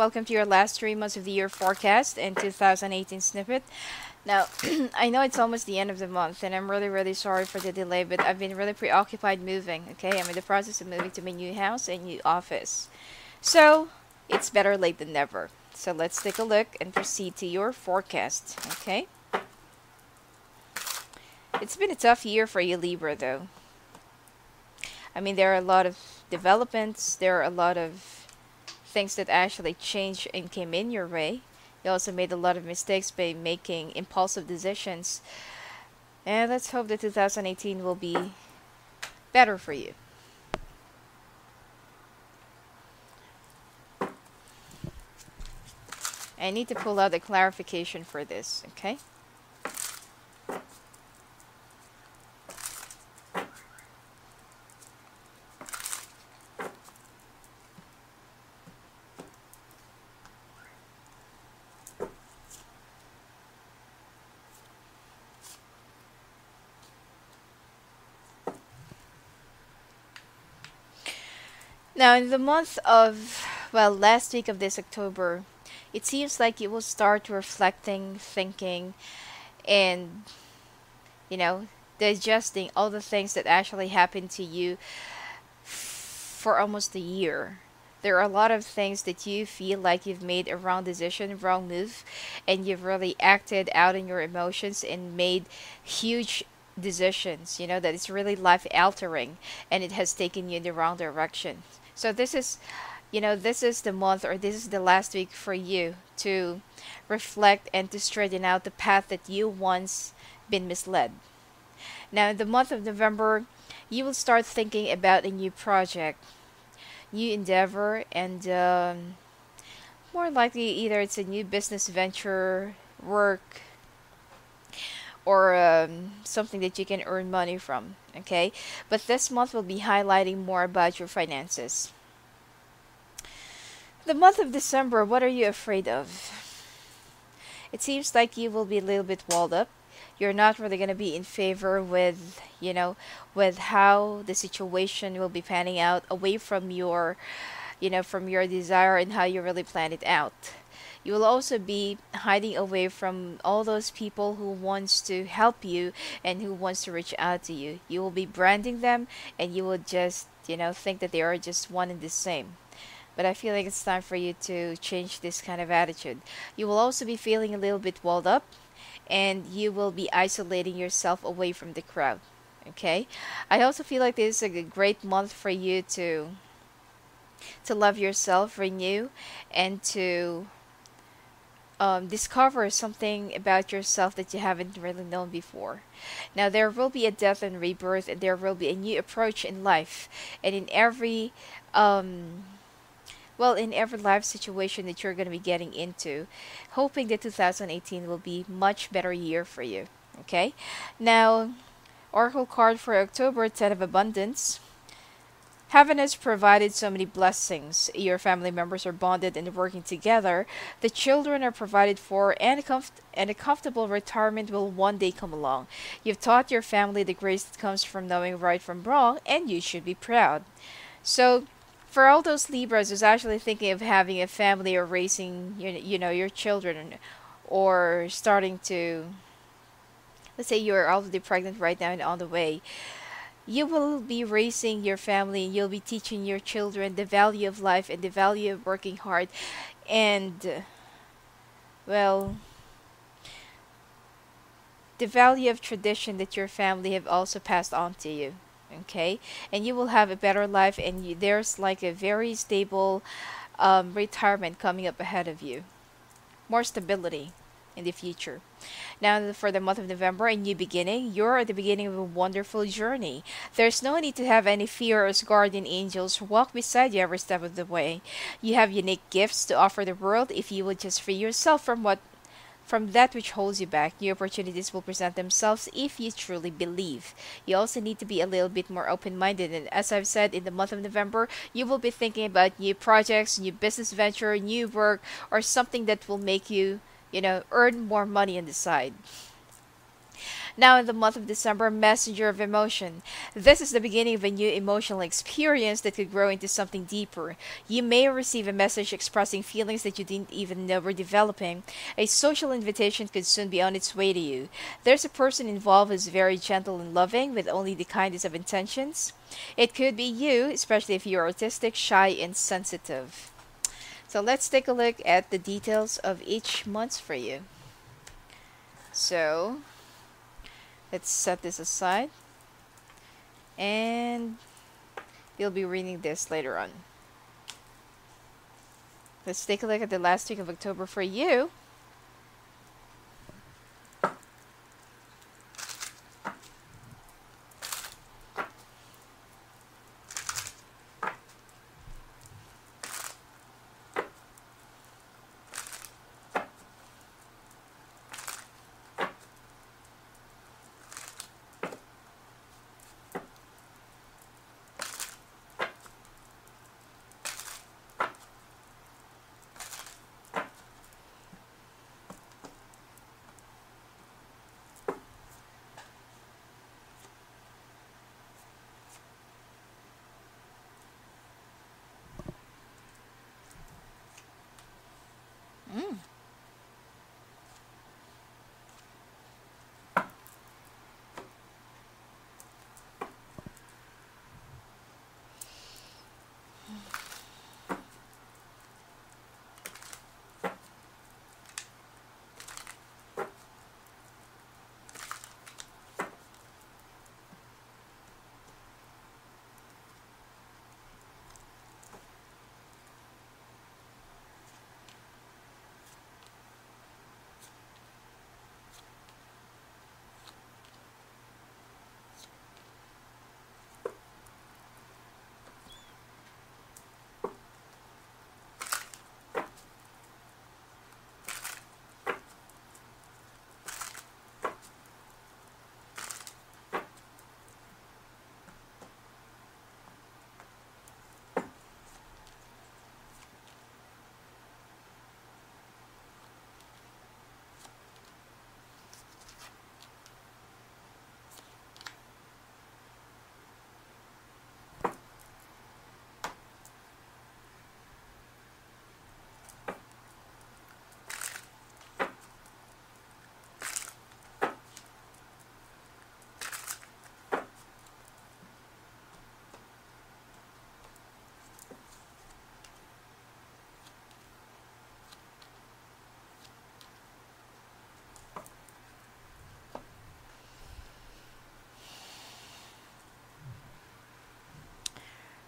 Welcome to your last 3 months of the year forecast and 2018 snippet. Now, I know it's almost the end of the month, and I'm really sorry for the delay, but I've been really preoccupied moving, okay? I'm in the process of moving to my new house and new office. So, it's better late than never. So, let's take a look and proceed to your forecast, okay? It's been a tough year for you, Libra, though. I mean, there are a lot of developments, there are a lot of things that actually changed and came in your way. You also made a lot of mistakes by making impulsive decisions. And let's hope that 2018 will be better for you. I need to pull out a clarification for this, okay? Now, in the month of, well, last week of this October, it seems like you will start reflecting, thinking, and, you know, digesting all the things that actually happened to you for almost a year. There are a lot of things that you feel like you've made a wrong decision, wrong move, and you've really acted out in your emotions and made huge decisions, that it's really life altering and it has taken you in the wrong direction. So this is the month, or this is the last week for you to reflect and to straighten out the path that you once been misled. Now, in the month of November, you will start thinking about a new project, new endeavor, and more likely either it's a new business venture, work, or something that you can earn money from, okay? But this month will be highlighting more about your finances. The month of December, what are you afraid of? It seems like you will be a little bit walled up. You're not really going to be in favor with, with how the situation will be panning out away from your, from your desire and how you really plan it out. You will also be hiding away from all those people who wants to help you and who wants to reach out to you. You will be branding them and you will just, think that they are just one and the same. But I feel like it's time for you to change this kind of attitude. You will also be feeling a little bit walled up and you will be isolating yourself away from the crowd. Okay? I also feel like this is a great month for you to love yourself, renew, and to discover something about yourself that you haven't really known before. Now, there will be a death and rebirth, and there will be a new approach in life. And in every, in every life situation that you're going to be getting into, hoping that 2018 will be much better year for you. Okay? Now, Oracle card for October, 10 of Abundance. Heaven has provided so many blessings. Your family members are bonded and working together. The children are provided for, and a comfortable retirement will one day come along. You've taught your family the grace that comes from knowing right from wrong, and you should be proud. So, for all those Libras who's actually thinking of having a family or raising, your children, or starting to, let's say you're already pregnant right now and on the way, you will be raising your family, you'll be teaching your children the value of life and the value of working hard, and, the value of tradition that your family have also passed on to you. Okay? And you will have a better life, and there's like a very stable retirement coming up ahead of you. More stability in the future. Now, for the month of November, a new beginning. You're at the beginning of a wonderful journey. There's no need to have any fear as guardian angels walk beside you every step of the way. You have unique gifts to offer the world if you would just free yourself from that which holds you back. New opportunities will present themselves if you truly believe. You also need to be a little bit more open-minded, and as I've said, in the month of November, you will be thinking about new projects, new business venture, new work, or something that will make you earn more money on the side. Now, in the month of December, messenger of emotion. This is the beginning of a new emotional experience that could grow into something deeper. You may receive a message expressing feelings that you didn't even know were developing. A social invitation could soon be on its way to you. There's a person involved who's very gentle and loving with only the kindest of intentions. It could be you, especially if you're artistic, shy, and sensitive. So let's take a look at the details of each month for you. So let's set this aside, and you'll be reading this later on. Let's take a look at the last week of October for you. Mm.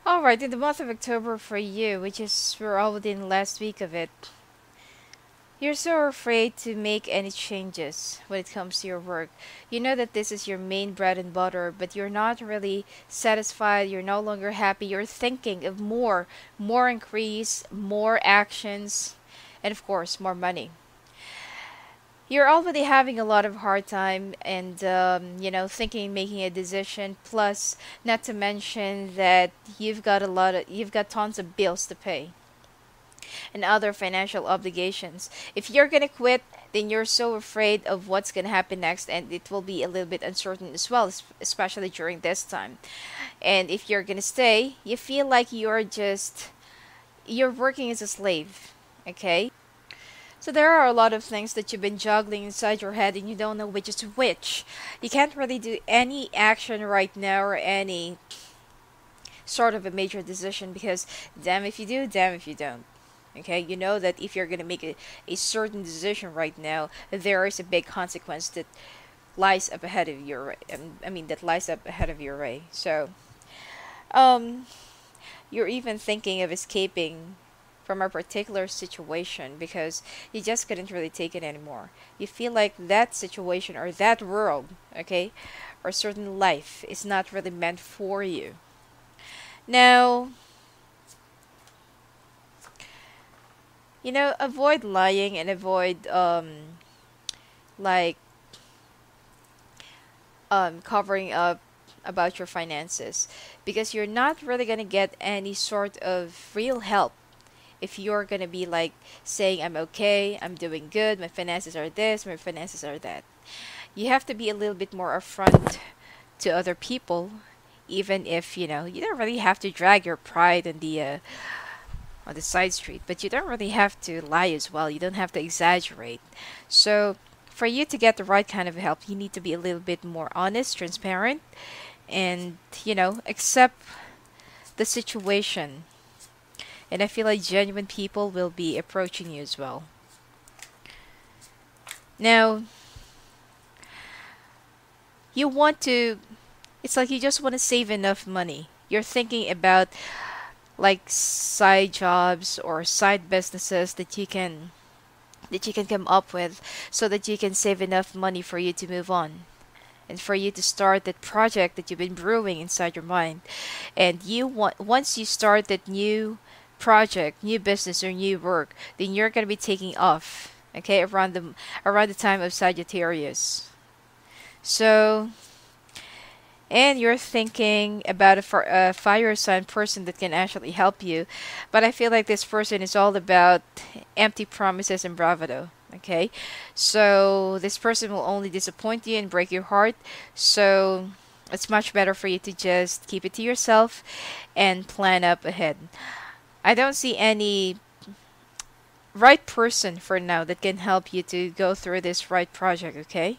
Alright, in the month of October for you, which is we're all within the last week of it, you're so afraid to make any changes when it comes to your work. You know that this is your main bread and butter, but you're not really satisfied, you're no longer happy, you're thinking of more increase, more actions, and of course, more money. You're already having a lot of hard time and thinking making a decision, plus not to mention that you've got tons of bills to pay and other financial obligations. If you're gonna quit, then you're so afraid of what's gonna happen next, and it will be a little bit uncertain as well, especially during this time. And if you're gonna stay, you feel like you're working as a slave. Okay. So there are a lot of things that you've been juggling inside your head and you don't know which is which. You can't really do any action right now or any sort of a major decision because damn if you do, damn if you don't. Okay, you know that if you're gonna make a certain decision right now, there is a big consequence that lies up ahead of your that lies up ahead of your way. So um you're even thinking of escaping from a particular situation because you just couldn't really take it anymore. You feel like that situation or that world, okay, or certain life is not really meant for you. Now, avoid lying and avoid like covering up about your finances because you're not really going to get any sort of real help if you're going to be like saying I'm okay, I'm doing good, my finances are this, my finances are that. You have to be a little bit more upfront to other people, even if you don't really have to drag your pride on the side street, but you don't really have to lie as well. You don't have to exaggerate. So for you to get the right kind of help, you need to be a little bit more honest, transparent, and accept the situation. And I feel like genuine people will be approaching you as well. Now, you want to, it's like you just want to save enough money. You're thinking about like side jobs or side businesses that you can come up with so that you can save enough money for you to move on and for you to start that project that you've been brewing inside your mind. And once you start that new project, new business or new work, then you're going to be taking off, okay, around the time of Sagittarius. So, and you're thinking about a fire sign person that can actually help you, but I feel like this person is all about empty promises and bravado. Okay, so this person will only disappoint you and break your heart. So it's much better for you to just keep it to yourself and plan up ahead. I don't see any right person for now that can help you to go through this right project, okay?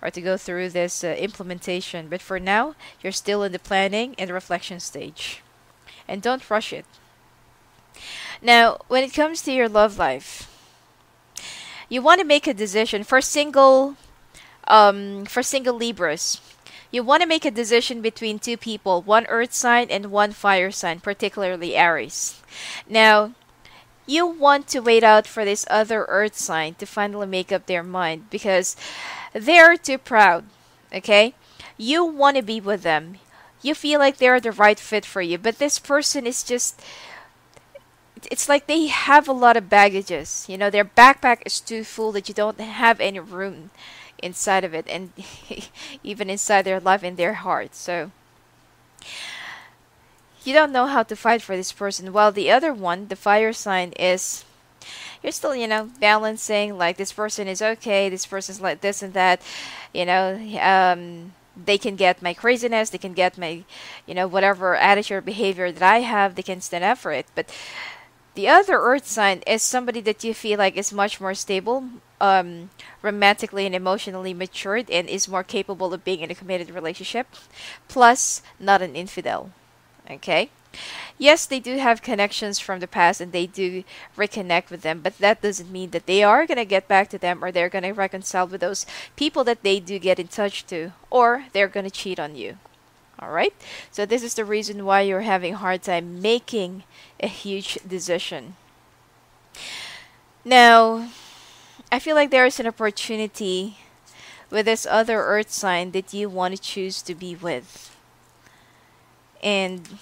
Or to go through this implementation. But for now, you're still in the planning and reflection stage. And don't rush it. Now, when it comes to your love life, you want to make a decision for single Libras. You want to make a decision between two people, one earth sign and one fire sign, particularly Aries. Now, you want to wait out for this other earth sign to finally make up their mind because they're too proud, okay? You want to be with them. You feel like they're the right fit for you, but this person is just, it's like they have a lot of baggages. Their backpack is too full that you don't have any room inside of it, and even inside their life and their heart. So you don't know how to fight for this person. While the other one, the fire sign, is you're still, balancing, like this person is okay, this person's like this and that, they can get my craziness, they can get my, whatever attitude or behavior that I have, they can stand up for it. But the other earth sign is somebody that you feel like is much more stable, romantically and emotionally matured, and is more capable of being in a committed relationship, plus not an infidel. Okay? Yes, they do have connections from the past and they do reconnect with them, but that doesn't mean that they are going to get back to them or they're going to reconcile with those people that they do get in touch to, or they're going to cheat on you. Alright? So this is the reason why you're having a hard time making a huge decision. Now, I feel like there is an opportunity with this other earth sign that you want to choose to be with. And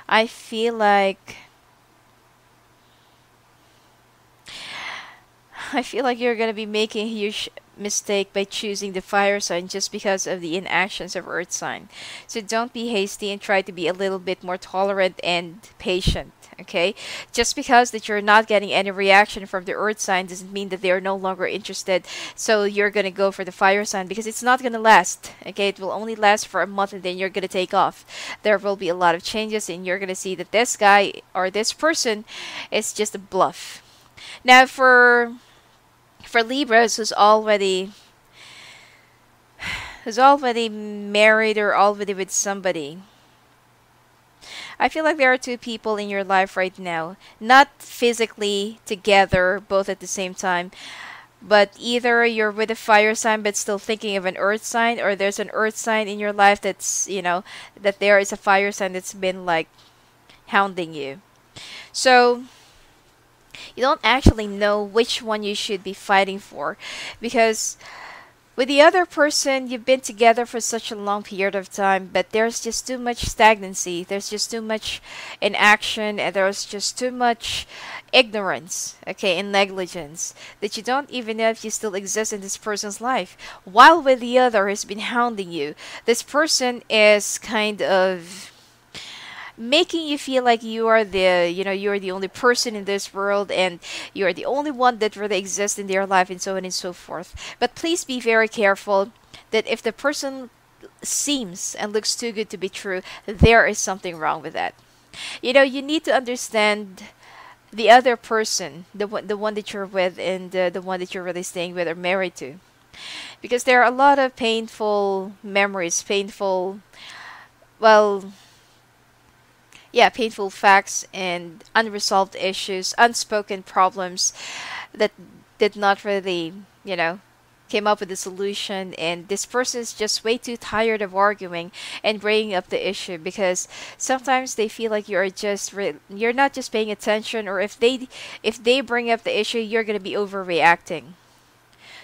I feel like you're going to be making a huge mistake by choosing the fire sign just because of the inactions of earth sign. So don't be hasty and try to be a little bit more tolerant and patient. Okay, just because that you're not getting any reaction from the earth sign doesn't mean that they're no longer interested. So you're gonna go for the fire sign because it's not gonna last. Okay, it will only last for a month and then you're gonna take off. There will be a lot of changes and you're gonna see that this guy or this person is just a bluff. Now for Libras who's already married or already with somebody, I feel like there are two people in your life right now, not physically together, both at the same time, but either you're with a fire sign but still thinking of an earth sign, or there's an earth sign in your life that's, that there is a fire sign that's been like hounding you. So you don't actually know which one you should be fighting for, because with the other person, you've been together for such a long period of time, but there's just too much stagnancy. There's just too much inaction, and there's just too much ignorance, okay, and negligence, that you don't even know if you still exist in this person's life. While with the other has been hounding you, this person is kind of making you feel like you are you're the only person in this world, and you're the only one that really exists in their life, and so on and so forth. But please be very careful that if the person seems and looks too good to be true, there is something wrong with that. You need to understand the other person, the one that you're with, and the one that you're really staying with or married to. Because there are a lot of painful memories, well, painful facts and unresolved issues, unspoken problems that did not really, came up with a solution, and this person is just way too tired of arguing and bringing up the issue, because sometimes they feel like you're not just paying attention, or if they bring up the issue, you're going to be overreacting.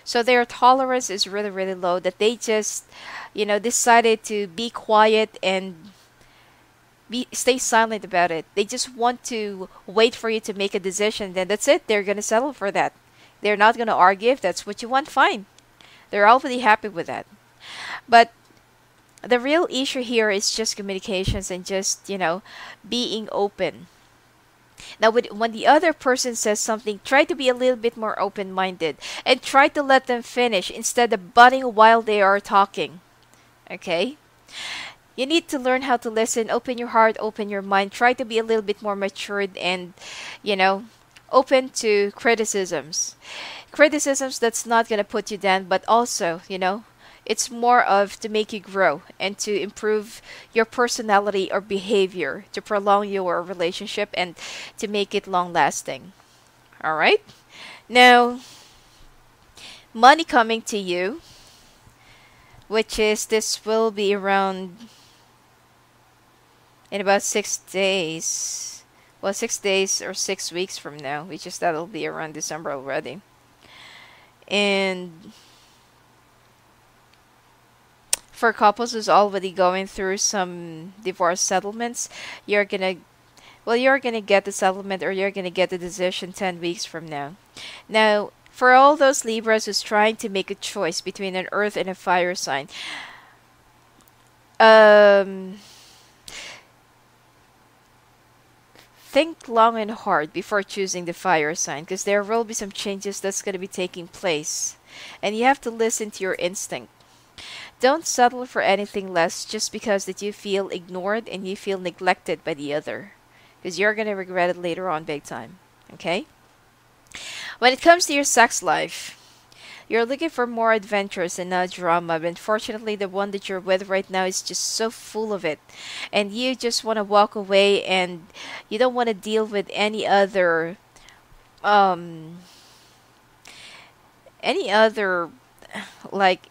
So their tolerance is really, really low, that they just, decided to be quiet and stay silent about it. They just want to wait for you to make a decision. Then that's it. They're going to settle for that. They're not going to argue. If that's what you want, fine. They're already happy with that. But the real issue here is just communications and just, being open. Now, when the other person says something, try to be a little bit more open-minded and try to let them finish instead of butting while they are talking. Okay? You need to learn how to listen, open your heart, open your mind, try to be a little bit more matured and, open to criticisms. Criticisms that's not going to put you down, but also, it's more of to make you grow and to improve your personality or behavior, to prolong your relationship and to make it long lasting. All right? Now, money coming to you, which is this will be around in about 6 days. Well, 6 days or 6 weeks from now, which is that'll be around December already. And for couples who's already going through some divorce settlements, you're gonna get the settlement, or you're gonna get the decision 10 weeks from now. Now, for all those Libras who's trying to make a choice between an earth and a fire sign, think long and hard before choosing the fire sign, because there will be some changes that's going to be taking place, and you have to listen to your instinct. Don't settle for anything less just because that you feel ignored and you feel neglected by the other, because you're going to regret it later on big time. Okay? When it comes to your sex life, you're looking for more adventures and not drama, but unfortunately the one that you're with right now is just so full of it, and you just want to walk away, and you don't want to deal with any other like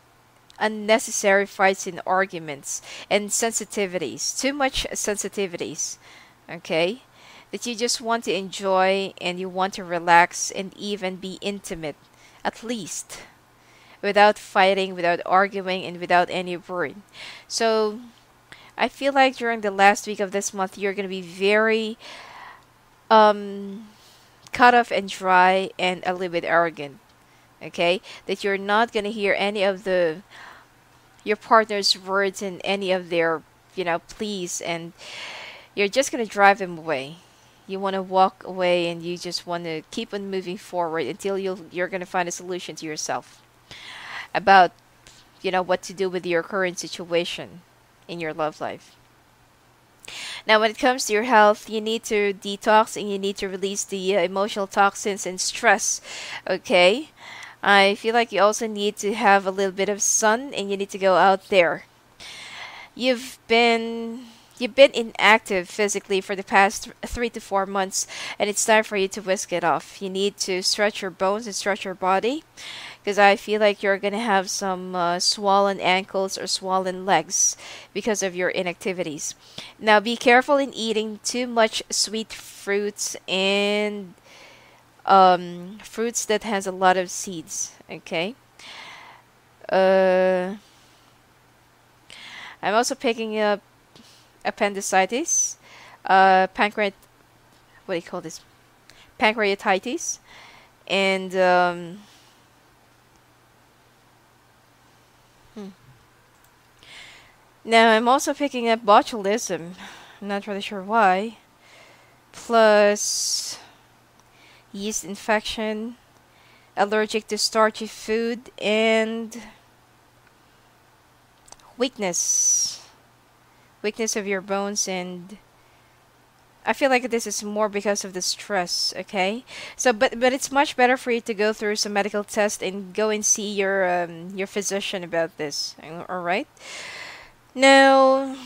unnecessary fights and arguments and sensitivities, too much sensitivities. Okay? That you just want to enjoy and you want to relax and even be intimate, at least, without fighting, without arguing, and without any word. So I feel like during the last week of this month, you're going to be very cut off and dry and a little bit arrogant. Okay? That you're not going to hear any of your partner's words and any of their, pleas, and you're just going to drive them away. You want to walk away, and you just want to keep on moving forward until you're going to find a solution to yourself about, what to do with your current situation in your love life. Now, when it comes to your health, you need to detox and you need to release the emotional toxins and stress. Okay? I feel like you also need to have a little bit of sun, and you need to go out there. You've been inactive physically for the past 3 to 4 months, and it's time for you to whisk it off. You need to stretch your bones and stretch your body, because I feel like you're going to have some swollen ankles or swollen legs because of your inactivities. Now, be careful in eating too much sweet fruits and fruits that has a lot of seeds. Okay? I'm also picking up appendicitis, what do you call this? Pancreatitis, and now I'm also picking up botulism, I'm not really sure why. Plus yeast infection, allergic to starchy food, and weakness. Weakness of your bones, and I feel like this is more because of the stress, okay? So, but it's much better for you to go through some medical test and go and see your physician about this. All right? Now,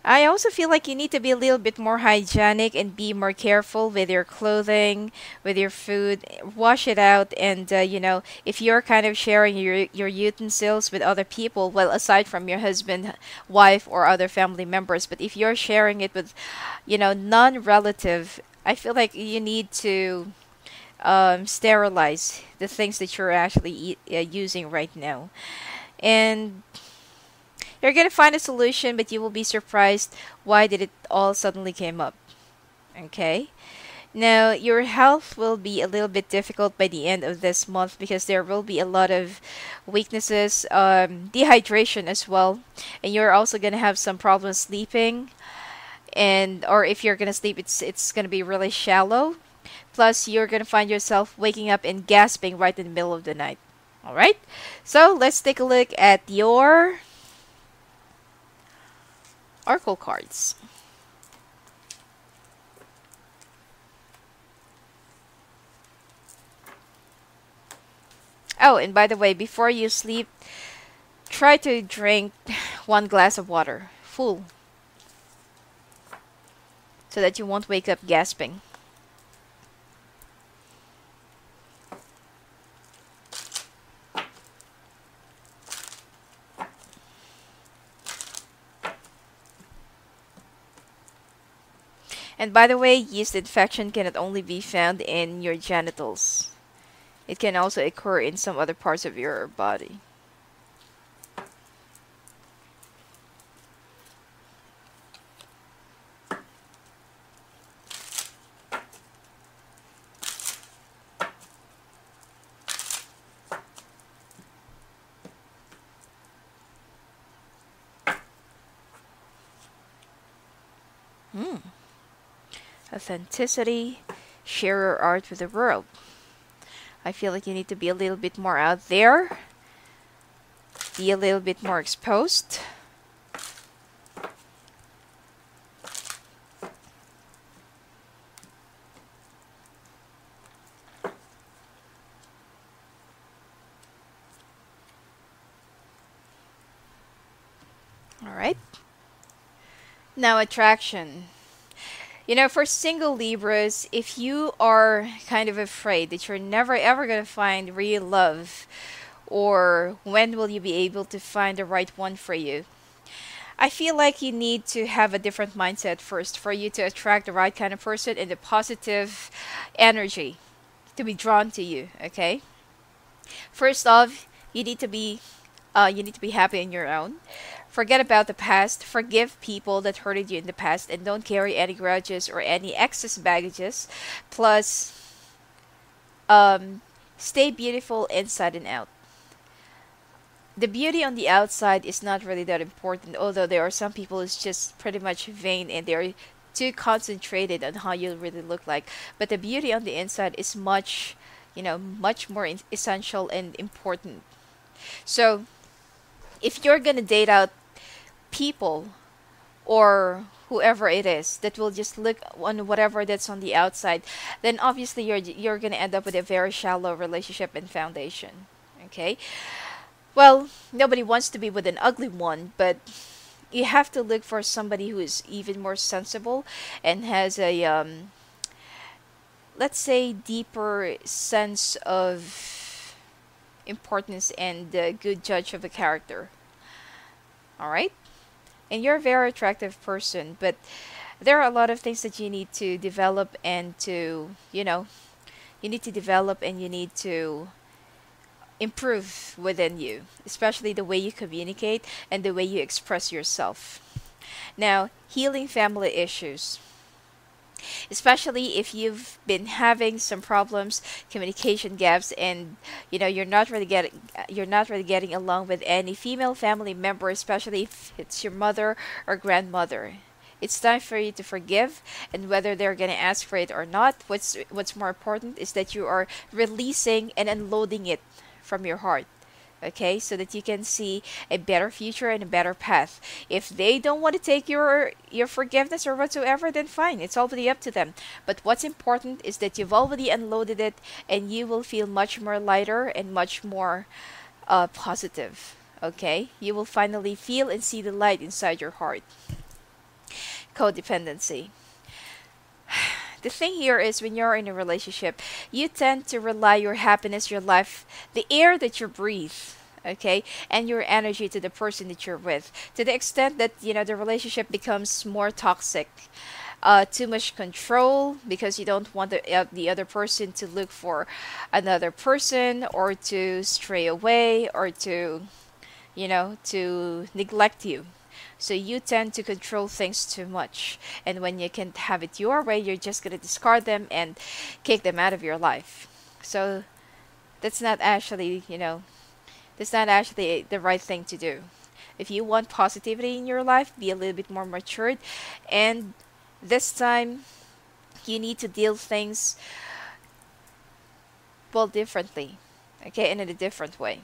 I also feel like you need to be a little bit more hygienic and be more careful with your clothing, with your food. Wash it out, and if you're kind of sharing your utensils with other people, well, aside from your husband, wife, or other family members, but if you're sharing it with, non-relative, I feel like you need to sterilize the things that you're actually using right now, and you're gonna find a solution, but you will be surprised why did it all suddenly came up. Okay? Now, your health will be a little bit difficult by the end of this month because there will be a lot of weaknesses, dehydration as well, and you're also gonna have some problems sleeping, and or if you're gonna sleep, it's gonna be really shallow. Plus, you're gonna find yourself waking up and gasping right in the middle of the night. All right? So let's take a look at your oracle cards. Oh, and by the way, before you sleep, try to drink 1 glass of water, full, so that you won't wake up gasping. And by the way, yeast infection cannot only be found in your genitals. It can also occur in some other parts of your body. Authenticity, share your art with the world. I feel like you need to be a little bit more out there, be a little bit more exposed. All right. Now, attraction. For single Libras, if you are kind of afraid that you're never ever going to find real love, or when will you be able to find the right one for you, I feel like you need to have a different mindset first for you to attract the right kind of person and the positive energy to be drawn to you, okay? First off, you need to be happy on your own. Forget about the past. Forgive people that hurted you in the past, and don't carry any grudges or any excess baggages. Plus, stay beautiful inside and out. The beauty on the outside is not really that important, although there are some people who's just pretty much vain and they're too concentrated on how you really look like. But the beauty on the inside is much more essential and important. So, if you're gonna date out people or whoever it is that will just look on whatever that's on the outside, then obviously you're gonna end up with a very shallow relationship and foundation. Okay? Well, nobody wants to be with an ugly one, but you have to look for somebody who is even more sensible and has a let's say deeper sense of importance and a good judge of a character. All right? And you're a very attractive person, but there are a lot of things that you need to develop and you need to develop and you need to improve within you, especially the way you communicate and the way you express yourself. Now, healing family issues. Especially if you've been having some problems, communication gaps, and you're not really getting along with any female family member, especially if it's your mother or grandmother. It's time for you to forgive, and whether they're gonna ask for it or not, what's more important is that you are releasing and unloading it from your heart. Okay, so that you can see a better future and a better path. If they don't want to take your forgiveness or whatsoever, then fine, it's already up to them. But what's important is that you've already unloaded it, and you will feel much more lighter and much more positive. Okay, you will finally feel and see the light inside your heart. Codependency. The thing here is, when you're in a relationship, you tend to rely your happiness, your life, the air that you breathe, okay, and your energy to the person that you're with, to the extent that, the relationship becomes more toxic. Too much control, because you don't want the other person to look for another person, or to stray away, or to neglect you. So you tend to control things too much. And when you can't have it your way, you're just going to discard them and kick them out of your life. So that's not actually, that's not actually the right thing to do. If you want positivity in your life, be a little bit more matured. And this time, you need to deal things, well, differently. Okay, and in a different way.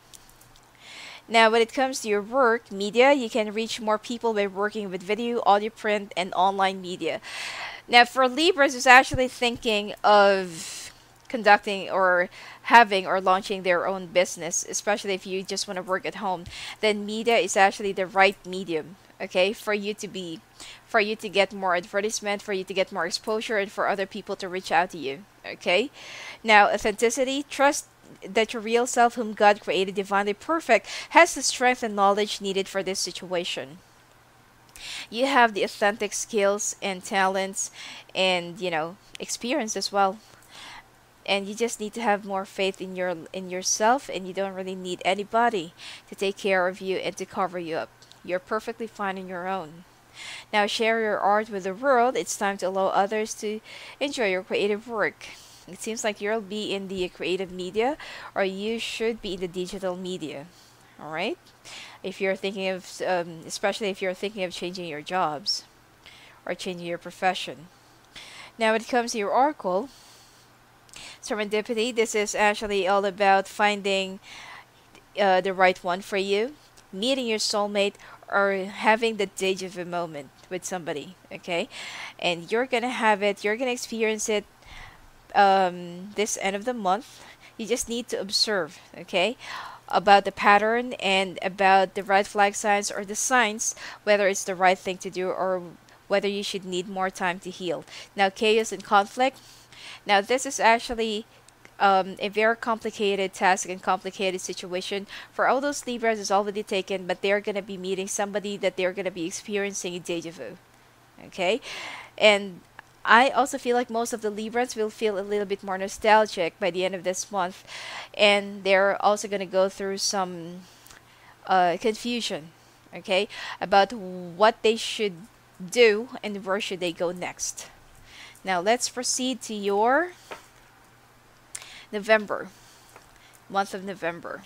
Now, when it comes to your work, media, you can reach more people by working with video, audio, print, and online media. Now, for Libras who's actually thinking of conducting or having or launching their own business, especially if you just want to work at home, then media is actually the right medium, okay, for you to get more advertisement, for you to get more exposure, and for other people to reach out to you, okay? Now, authenticity, trust that your real self, whom God created divinely perfect, has the strength and knowledge needed for this situation. You have the authentic skills and talents and, experience as well. And you just need to have more faith in yourself, and you don't really need anybody to take care of you and to cover you up. You're perfectly fine on your own. Now, share your art with the world. It's time to allow others to enjoy your creative work. It seems like you'll be in the creative media, or you should be in the digital media. All right? If you're thinking of, especially if you're thinking of changing your jobs or changing your profession. Now, when it comes to your oracle, serendipity, this is actually all about finding the right one for you, meeting your soulmate, or having the deja vu moment with somebody, okay? And you're gonna have it, you're gonna experience it this end of the month. You just need to observe, okay, about the pattern and about the red flag signs or the signs, whether it's the right thing to do or whether you should need more time to heal. Now, chaos and conflict. Now, this is actually a very complicated task and complicated situation. For all those Libras, is already taken, but they're going to be meeting somebody that they're going to be experiencing a deja vu. Okay? And I also feel like most of the Libras will feel a little bit more nostalgic by the end of this month. And they're also going to go through some confusion, okay, about what they should do and where should they go next. Now, let's proceed to your November, month of November.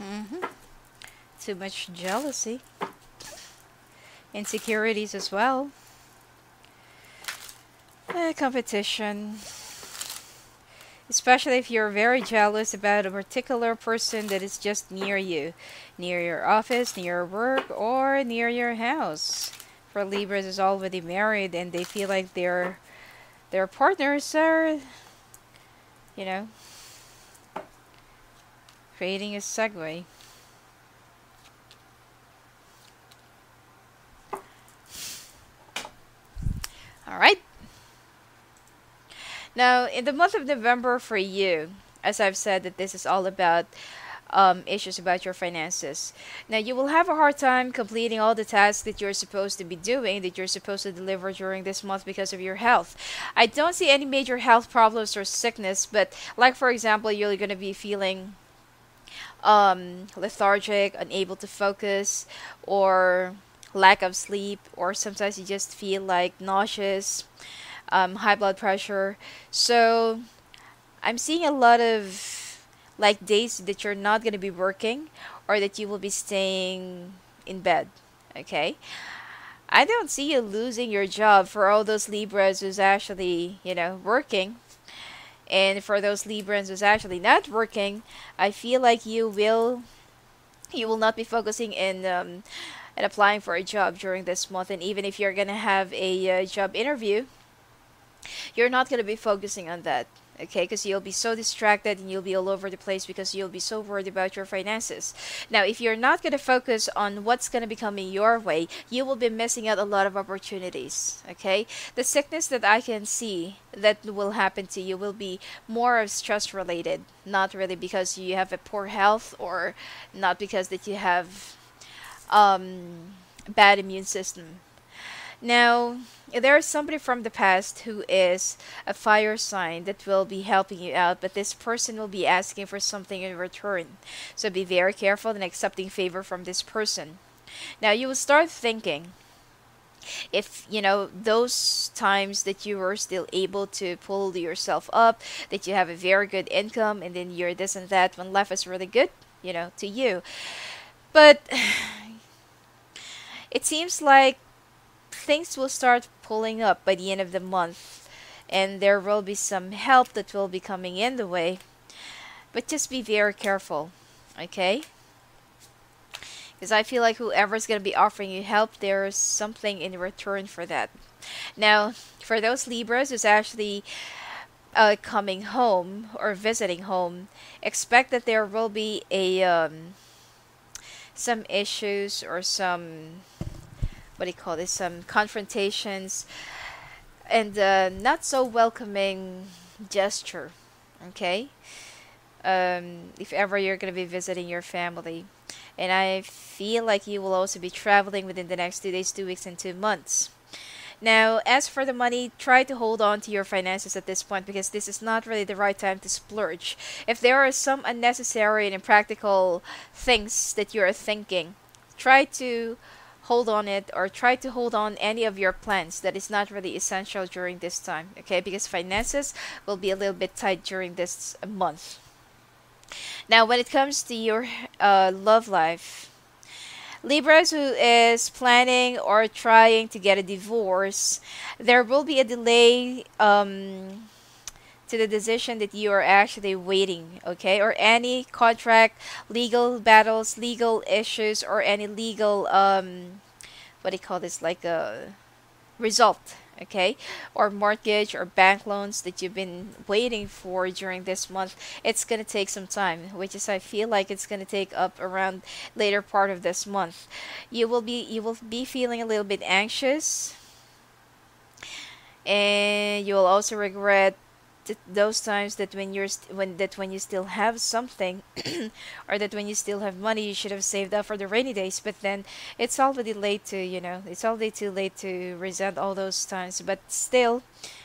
Hmm. Too much jealousy, insecurities as well, competition. Especially if you're very jealous about a particular person that is just near you, near your office, near your work, or near your house. For Libras is already married and they feel like their partners are, you know, creating a segue. All right. Now, in the month of November for you, as I've said, that this is all about issues about your finances. Now, you will have a hard time completing all the tasks that you're supposed to be doing, that you're supposed to deliver during this month because of your health. I don't see any major health problems or sickness, but like for example, you're going to be feeling lethargic, unable to focus, or lack of sleep, or sometimes you just feel like nauseous, high blood pressure. So I'm seeing a lot of like days that you're not going to be working or that you will be staying in bed. Okay? I don't see you losing your job for all those Libras who's actually, working. And for those Librans who's actually not working, I feel like you will not be focusing in and applying for a job during this month. And even if you're gonna have a job interview, you're not going to be focusing on that, okay, because you'll be so distracted and you'll be all over the place because you'll be so worried about your finances. Now, if you're not going to focus on what's going to be coming your way, you will be missing out a lot of opportunities, okay. The sickness that I can see that will happen to you will be more of stress related, not really because you have a poor health, or not because that you have bad immune system. Now, there is somebody from the past who is a fire sign that will be helping you out, but this person will be asking for something in return. So be very careful in accepting favor from this person. Now, you will start thinking, if those times that you were still able to pull yourself up, that you have a very good income, and then you're this and that when life is really good, to you. But it seems like things will start pulling up by the end of the month, and there will be some help that will be coming in the way, but just be very careful, okay, because I feel like whoever's going to be offering you help, there's something in return for that. Now, for those Libras who's actually coming home or visiting home, expect that there will be a some issues or some, what do you call this, some confrontations, and not so welcoming gesture, okay, if ever you're going to be visiting your family. And I feel like you will also be traveling within the next 2 days, 2 weeks, and 2 months. Now, as for the money, try to hold on to your finances at this point, because this is not really the right time to splurge. If there are some unnecessary and impractical things that you are thinking, try to hold on it, or try to hold on any of your plans that is not really essential during this time, okay, because finances will be a little bit tight during this month. Now, when it comes to your love life, Libras who is planning or trying to get a divorce, there will be a delay to the decision that you are actually waiting, okay? Or any contract, legal battles, legal issues, or any legal, what do you call this, like a result, okay? Or mortgage or bank loans that you've been waiting for during this month. It's going to take some time, which is, I feel like it's going to take up around later part of this month. You will be feeling a little bit anxious, and you will also regret those times that when you still have something or that when you still have money, you should have saved up for the rainy days, but then it's already late to it's already too late to resent all those times. But still,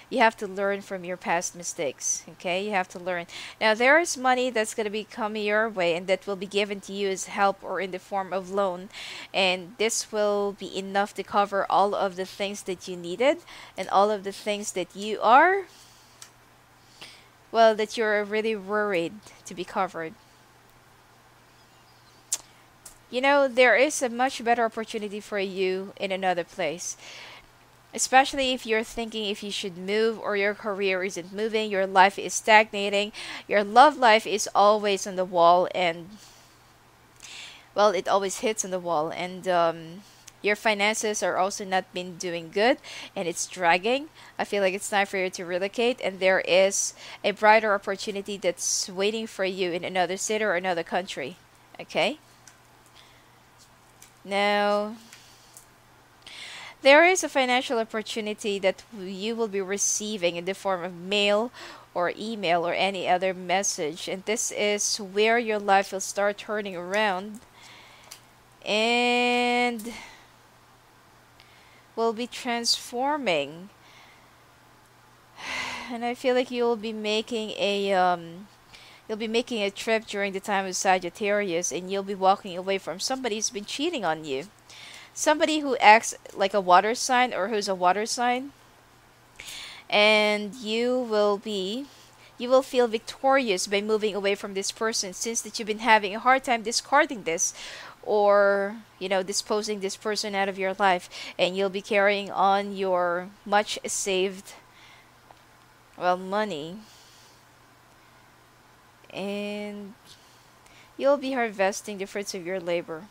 you have to learn from your past mistakes, okay? You have to learn. Now, there is money that's going to be coming your way, and that will be given to you as help or in the form of loan, and this will be enough to cover all of the things that you needed, and all of the things that you are, well, that you're really worried to be covered. You know, there is a much better opportunity for you in another place. Especially if you're thinking if you should move or your career isn't moving, your life is stagnating, your love life is always on the wall, and well, it always hits on the wall, and your finances are also not been doing good, and it's dragging. I feel like it's time for you to relocate, and there is a brighter opportunity that's waiting for you in another city or another country. Okay? Now, there is a financial opportunity that you will be receiving in the form of mail or email or any other message, and this is where your life will start turning around and will be transforming. And I feel like you'll be making a trip during the time of Sagittarius, and you'll be walking away from somebody who's been cheating on you. Somebody who acts like a water sign or who's a water sign, and you will feel victorious by moving away from this person, since that you've been having a hard time discarding this, or disposing this person out of your life, and you'll be carrying on your much saved, well, money, and you'll be harvesting the fruits of your labor,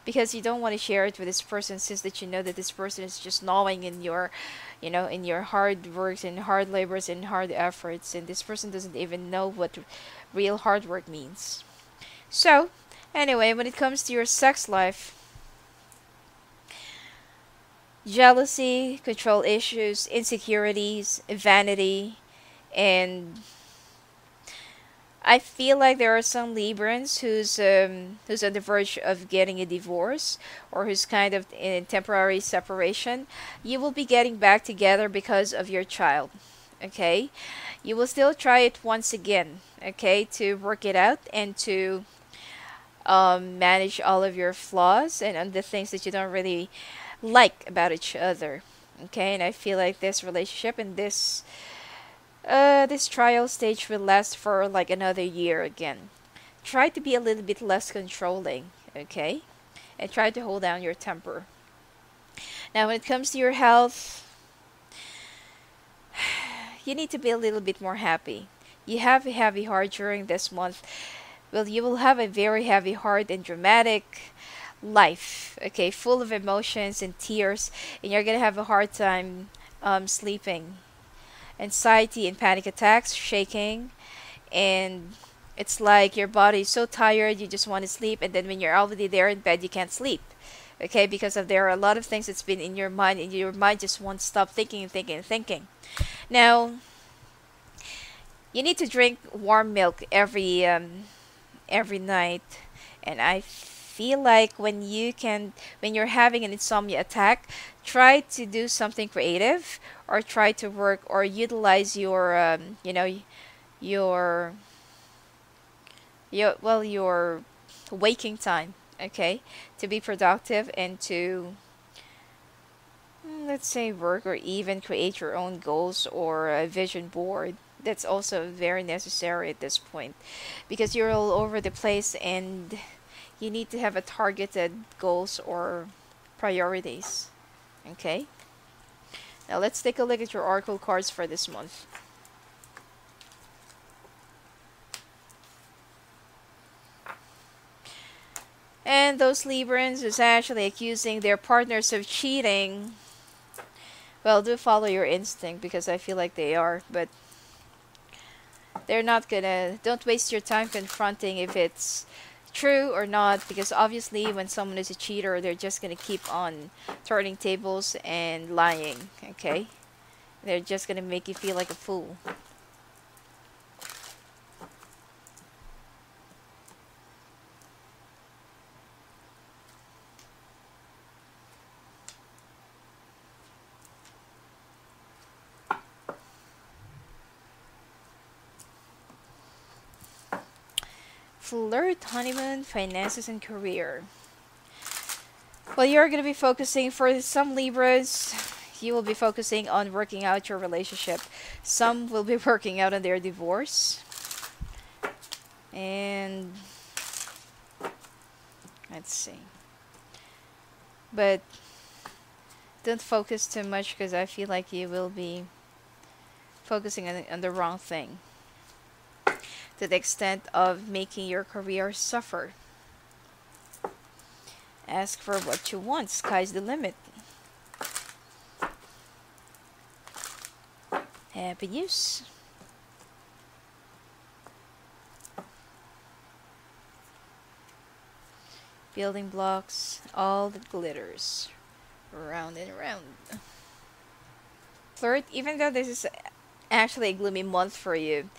because you don't want to share it with this person, since that you know that this person is just gnawing in your in your hard works and hard labors and hard efforts, and this person doesn't even know what real hard work means. So anyway, when it comes to your sex life, jealousy, control issues, insecurities, vanity, and I feel like there are some Librans who's on the verge of getting a divorce, or who's kind of in temporary separation. You will be getting back together because of your child. Okay, you will still try it once again. Okay, to work it out and to manage all of your flaws and the things that you don't really like about each other. Okay, and I feel like this relationship and this trial stage will last for like another year again. Try to be a little bit less controlling, okay? And try to hold down your temper. Now, when it comes to your health, you need to be a little bit more happy. You have a heavy heart during this month. Well, you will have a very heavy heart and dramatic life, okay? Full of emotions and tears, and you're gonna have a hard time sleeping. Anxiety and panic attacks, shaking, and it's like your body is so tired you just want to sleep, and then when you're already there in bed you can't sleep, okay, because of there are a lot of things that's been in your mind, and your mind just won't stop thinking and thinking and thinking. Now, you need to drink warm milk every night, and I feel like when you're having an insomnia attack, try to do something creative, or try to work or utilize your your waking time, okay, to be productive and to, let's say, work or even create your own goals or a vision board. That's also very necessary at this point, because you're all over the place and you need to have a targeted goals or priorities. Okay? Now let's take a look at your oracle cards for this month. And those Librans who's actually accusing their partners of cheating, well, do follow your instinct, because I feel like they are, but they're not gonna, don't waste your time confronting if it's true or not, because obviously when someone is a cheater, they're just gonna keep on turning tables and lying, okay? They're just gonna make you feel like a fool. Flirt, honeymoon, finances, and career. Well, you're going to be focusing, for some Libras, you will be focusing on working out your relationship. Some will be working out on their divorce. And Let's see. But don't focus too much because I feel like you will be focusing on the wrong thing to the extent of making your career suffer. Ask for what you want. Sky's the limit. Happy news. Building blocks, all that glitters. Round and round. Flirt, even though this is actually a gloomy month for you,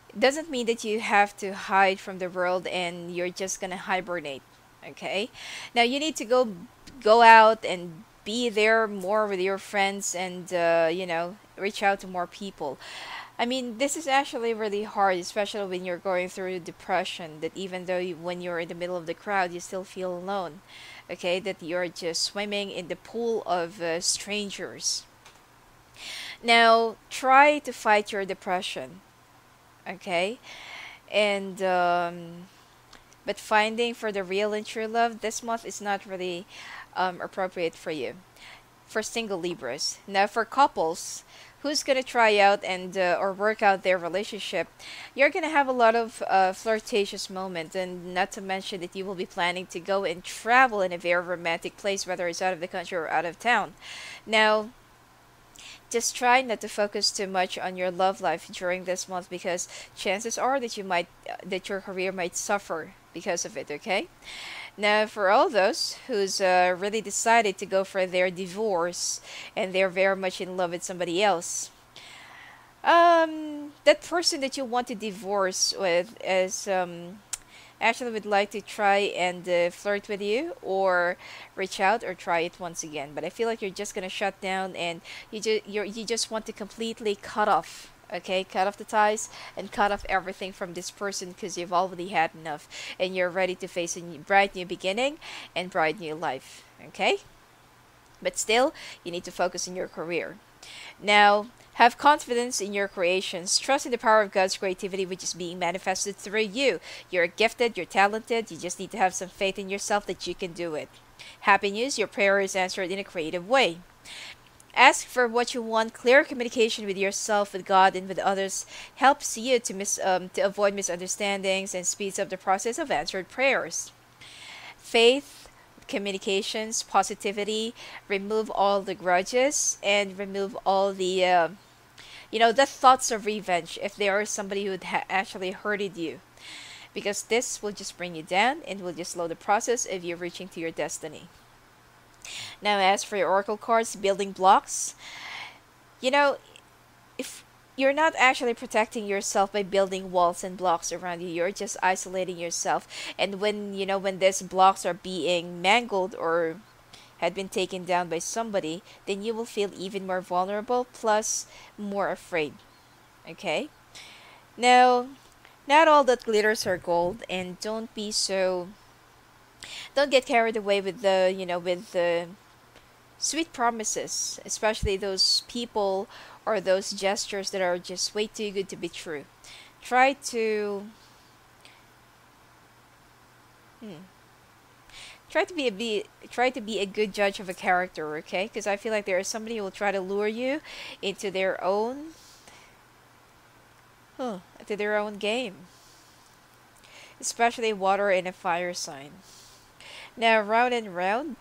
it doesn't mean that you have to hide from the world and you're just gonna hibernate. Okay? Now you need to go out and be there more with your friends and reach out to more people. I mean, this is actually really hard, especially when you're going through depression, that even though when you're in the middle of the crowd, you still feel alone. Okay, that you're just swimming in the pool of strangers. Now, try to fight your depression. Okay, and but finding for the real and true love this month is not really appropriate for you. For single Libras. Now, for couples who's gonna try out and or work out their relationship, you're gonna have a lot of flirtatious moments, and not to mention that you will be planning to go and travel in a very romantic place, whether it's out of the country or out of town. Now, just try not to focus too much on your love life during this month because chances are that that your career might suffer because of it. Okay. Now, for all those who's really decided to go for their divorce and they're very much in love with somebody else, that person that you want to divorce with is actually would like to try and flirt with you or reach out or try it once again. But I feel like you're just gonna shut down and you just want to completely cut off. Okay, cut off the ties and cut off everything from this person because you've already had enough and you're ready to face a bright new beginning and bright new life. Okay, but still, you need to focus on your career. Now, have confidence in your creations. Trust in the power of God's creativity, which is being manifested through you. You're gifted, you're talented. You just need to have some faith in yourself that you can do it. Happy news, your prayer is answered in a creative way. Ask for what you want. Clear communication with yourself, with God, and with others helps you to avoid misunderstandings and speeds up the process of answered prayers. Faith, communications, positivity, remove all the grudges and remove all the thoughts of revenge if there is somebody who actually hurted you. Because this will just bring you down and will just slow the process of you reaching to your destiny. Now, as for your oracle cards, building blocks, if you're not actually protecting yourself by building walls and blocks around you, you're just isolating yourself. And when these blocks are being mangled or had been taken down by somebody, then you will feel even more vulnerable plus more afraid. Okay? Now, not all that glitters are gold, and don't get carried away with the sweet promises, especially those people or those gestures that are just way too good to be true. Try to try to be a good judge of a character, okay? Because I feel like there is somebody who will try to lure you into their own game, especially water and a fire sign. Now, round and round.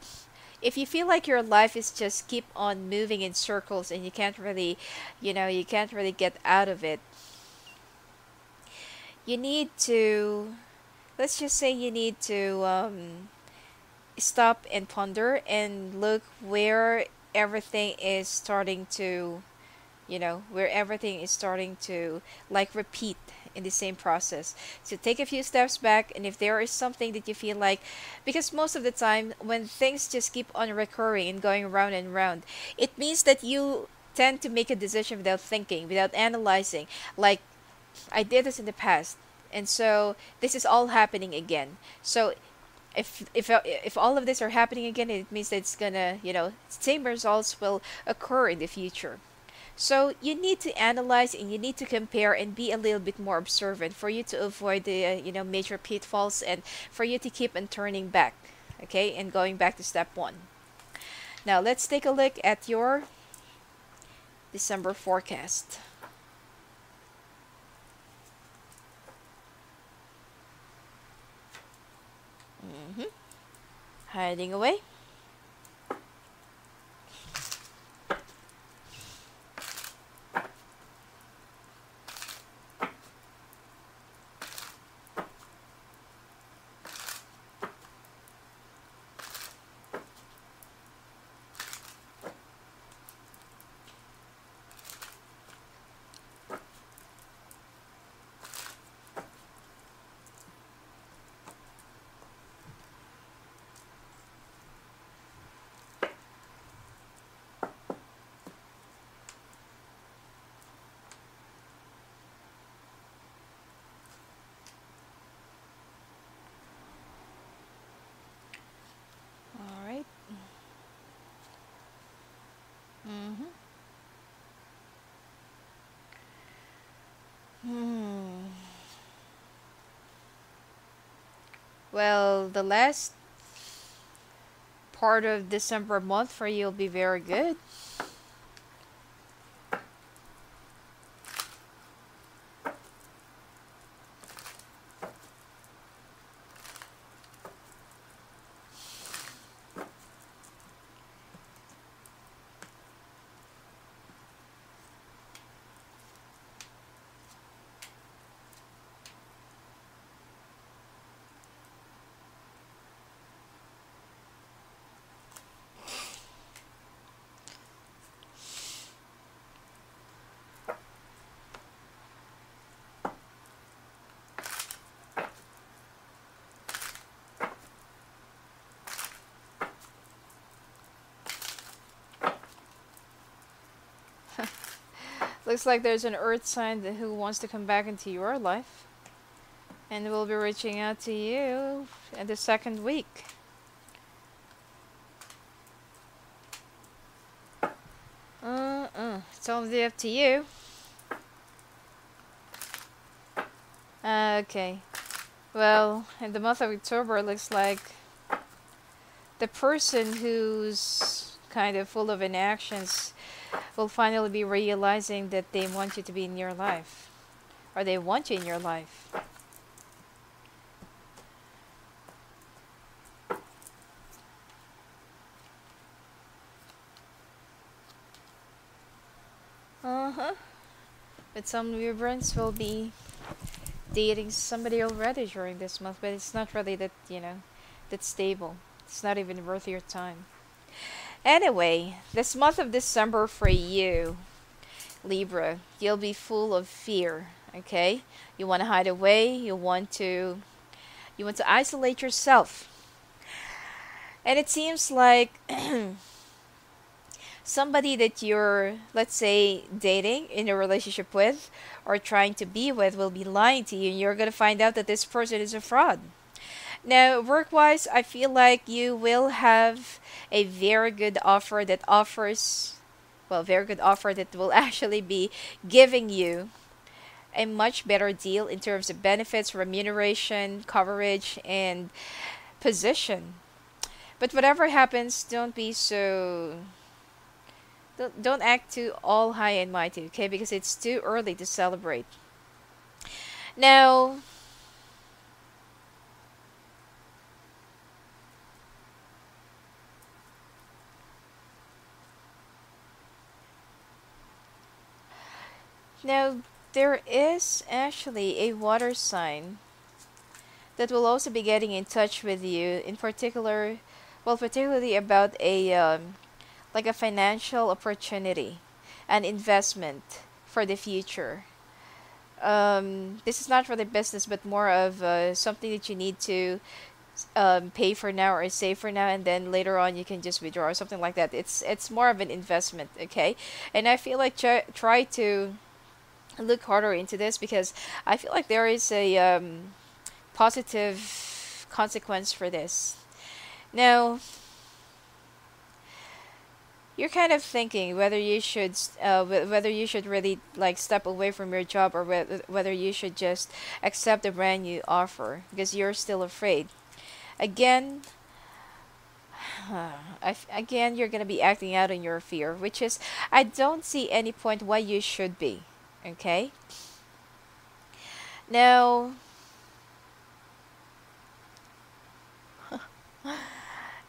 If you feel like your life is just keep on moving in circles and you can't really get out of it, you need to, let's just say you need to stop and ponder and look where everything is starting to, like repeat in the same process. So take a few steps back, and if there is something that you feel like, because most of the time when things just keep on recurring and going round and round, it means that you tend to make a decision without thinking, without analyzing, like, I did this in the past and so this is all happening again. So if all of this are happening again, it means that it's gonna, same results will occur in the future. So you need to analyze and you need to compare and be a little bit more observant for you to avoid the major pitfalls, and for you to keep on turning back, okay, and going back to step one. Now let's take a look at your December forecast. Hiding away. All right. Mm-hmm. Hmm. Well, the last part of December month for you will be very good. Looks like there's an earth sign who wants to come back into your life, and will be reaching out to you in the second week. It's totally up to you. Okay. Well, in the month of October, it looks like the person who's kind of full of inactions will finally be realizing that they want you to be in your life, or they want you in your life. Uh-huh. But some Librans will be dating somebody already during this month, but it's not really that, that stable. It's not even worth your time. Anyway, this month of December for you, Libra, you'll be full of fear, okay? You want to hide away, you want to isolate yourself. And it seems like somebody that you're, let's say, dating, in a relationship with, or trying to be with, will be lying to you, and you're going to find out that this person is a fraud. Now, work-wise, I feel like you will have a very good offer that offers, well, very good offer that will actually be giving you a much better deal in terms of benefits, remuneration, coverage, and position. But whatever happens, don't act too all high and mighty, okay? Because it's too early to celebrate. Now, Now, there is actually a water sign that will also be getting in touch with you, in particular, well, particularly about a like a financial opportunity, an investment for the future. This is not for the business, but more of something that you need to pay for now or save for now, and then later on you can just withdraw or something like that. It's more of an investment, okay? And I feel like try to look harder into this, because I feel like there is a positive consequence for this. Now, you're kind of thinking whether you should whether you should really like step away from your job, or whether you should just accept the brand new offer because you're still afraid. Again, again, you're gonna be acting out on your fear, which is, I don't see any point why you should be. Okay. Now,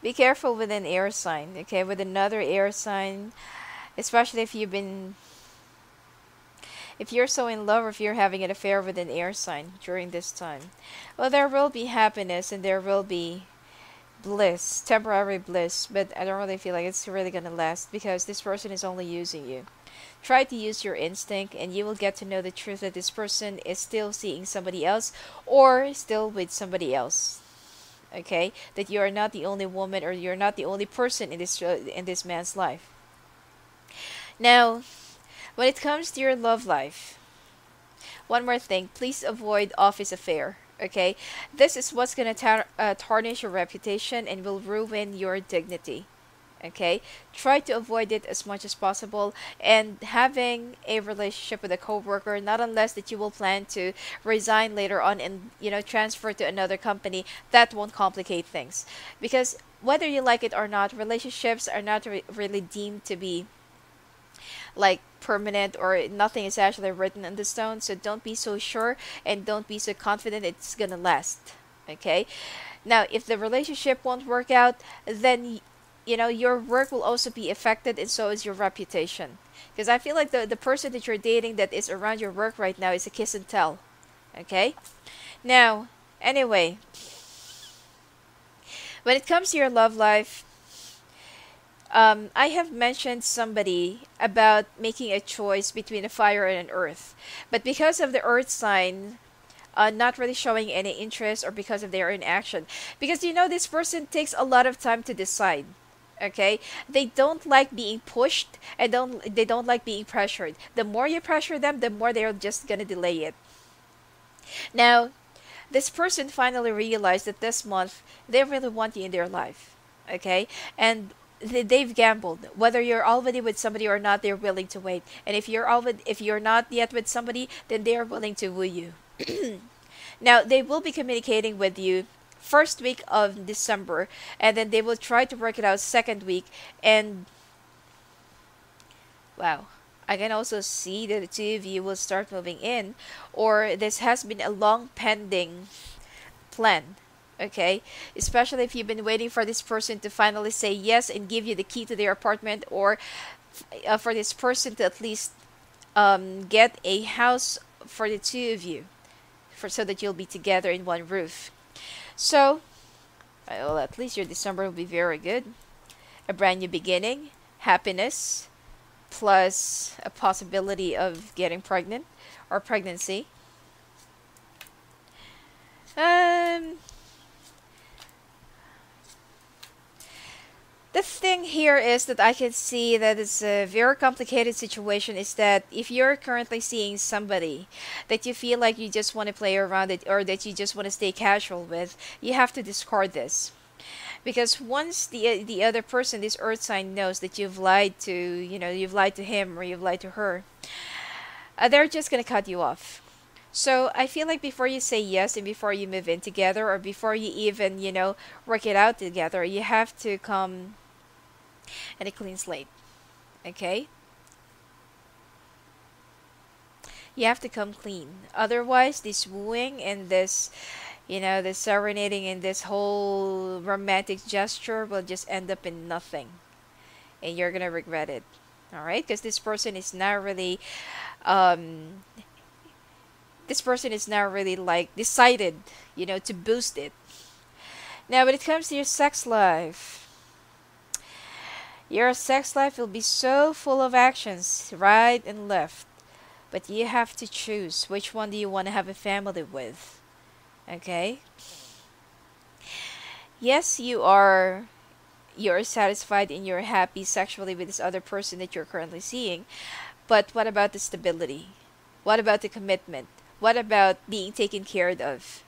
be careful with an air sign. Okay, with another air sign, especially if you're so in love, or if you're having an affair with an air sign during this time. Well, there will be happiness and there will be bliss, temporary bliss, but I don't really feel like it's really gonna last because this person is only using you. Try to use your instinct and you will get to know the truth that this person is still seeing somebody else or still with somebody else. Okay? That you are not the only woman, or you're not the only person in this man's life. Now, when it comes to your love life, one more thing, please avoid office affair. Okay? This is what's going to tarnish your reputation and will ruin your dignity. Okay? Try to avoid it as much as possible, and having a relationship with a coworker, not unless that you will plan to resign later on and transfer to another company, that won't complicate things. Because whether you like it or not, relationships are not really deemed to be like permanent, or nothing is actually written in the stone. So don't be so sure and don't be so confident it's gonna last. Okay? Now, if the relationship won't work out, then your work will also be affected, and so is your reputation. Because I feel like the person that you're dating that is around your work right now is a kiss and tell. Okay? Now, anyway, when it comes to your love life, I have mentioned somebody about making a choice between a fire and an earth. But because of the earth sign not really showing any interest, or because of their inaction, because this person takes a lot of time to decide. Okay, they don't like being pushed, and they don't like being pressured. The more you pressure them, the more they're just gonna delay it. Now, this person finally realized that this month they really want you in their life. Okay, and they've gambled. Whether you're already with somebody or not, they're willing to wait. And if you're not yet with somebody, then they are willing to woo you. Now, they will be communicating with you first week of December, and then they will try to work it out second week. And wow, I can also see that the two of you will start moving in, or this has been a long pending plan. Okay, especially if you've been waiting for this person to finally say yes and give you the key to their apartment, or for this person to at least get a house for the two of you, so that you'll be together in one roof. So, well, at least your December will be very good. A brand new beginning, happiness, plus a possibility of getting pregnant or pregnancy. The thing here is that I can see that it's a very complicated situation, is that if you're currently seeing somebody that you feel like you just want to play around it, or that you just want to stay casual with, you have to discard this. Because once the other person, this earth sign, knows that you've lied to, you've lied to him or you've lied to her, they're just going to cut you off. So I feel like before you say yes and before you move in together, or before you even, work it out together, you have to come and a clean slate. Okay? You have to come clean. Otherwise, this wooing and this, this serenading and this whole romantic gesture will just end up in nothing. And you're gonna regret it. Alright? Because this person is now really, like decided, to boost it. Now, when it comes to your sex life, your sex life will be so full of actions, right and left. But you have to choose which one do you want to have a family with. Okay? Yes, you're satisfied and you're happy sexually with this other person that you're currently seeing. But what about the stability? What about the commitment? What about being taken care of?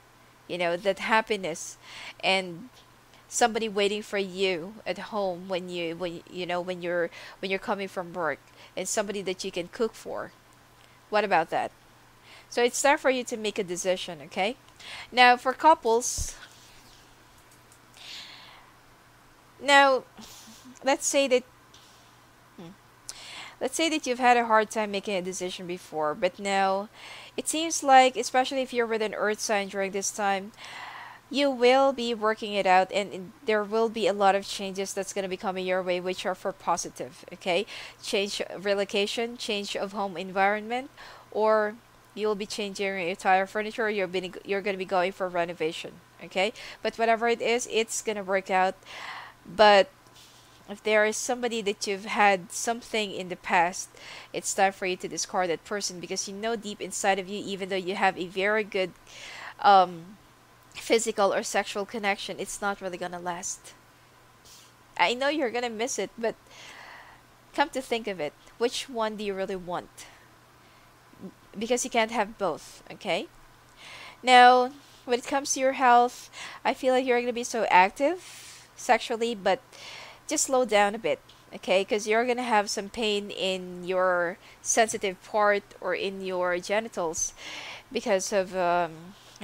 That happiness and somebody waiting for you at home when you're coming from work, and somebody that you can cook for. What about that? So it's time for you to make a decision, okay? Now for couples, now let's say that let's say that you've had a hard time making a decision before, but now it seems like, especially if you're with an earth sign during this time, you will be working it out, and there will be a lot of changes that's going to be coming your way, which are for positive, okay? Change relocation, change of home environment, or you'll be changing your entire furniture, you're going to be going for renovation, okay? But whatever it is, it's going to work out. But if there is somebody that you've had something in the past, it's time for you to discard that person, because you know deep inside of you, even though you have a very good um physical or sexual connection, it's not really gonna last. I know you're gonna miss it, but come to think of it, which one do you really want? Because you can't have both, okay? Now, when it comes to your health, I feel like you're gonna be so active sexually, but just slow down a bit, okay? Because you're gonna have some pain in your sensitive part or in your genitals because of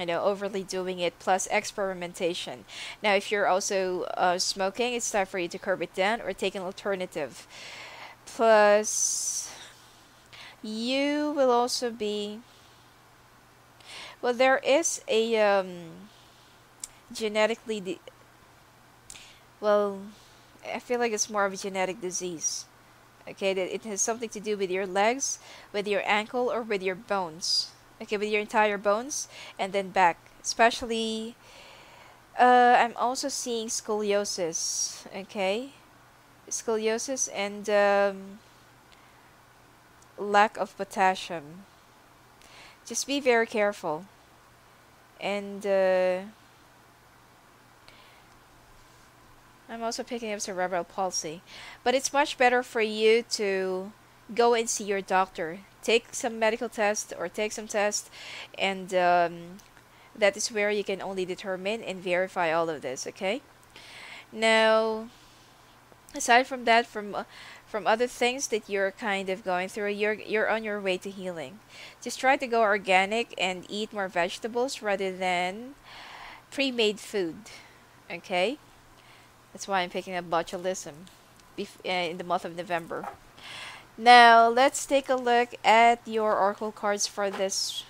overly doing it, plus experimentation. Now if you're also smoking, it's time for you to curb it down or take an alternative. Plus you will also be, well, there is a genetically well, I feel like it's more of a genetic disease, okay, that it has something to do with your legs, with your ankle, or with your bones, okay, with your entire bones, and then back, especially I'm also seeing scoliosis, okay, scoliosis and lack of potassium. Just be very careful. And I'm also picking up cerebral palsy, but it's much better for you to go and see your doctor, take some medical tests or take some tests, and that is where you can only determine and verify all of this, okay? Now, aside from that, from other things that you're kind of going through, you're on your way to healing. Just try to go organic and eat more vegetables rather than pre-made food, okay? That's why I'm picking up botulism in the month of November. Now, let's take a look at your oracle cards for this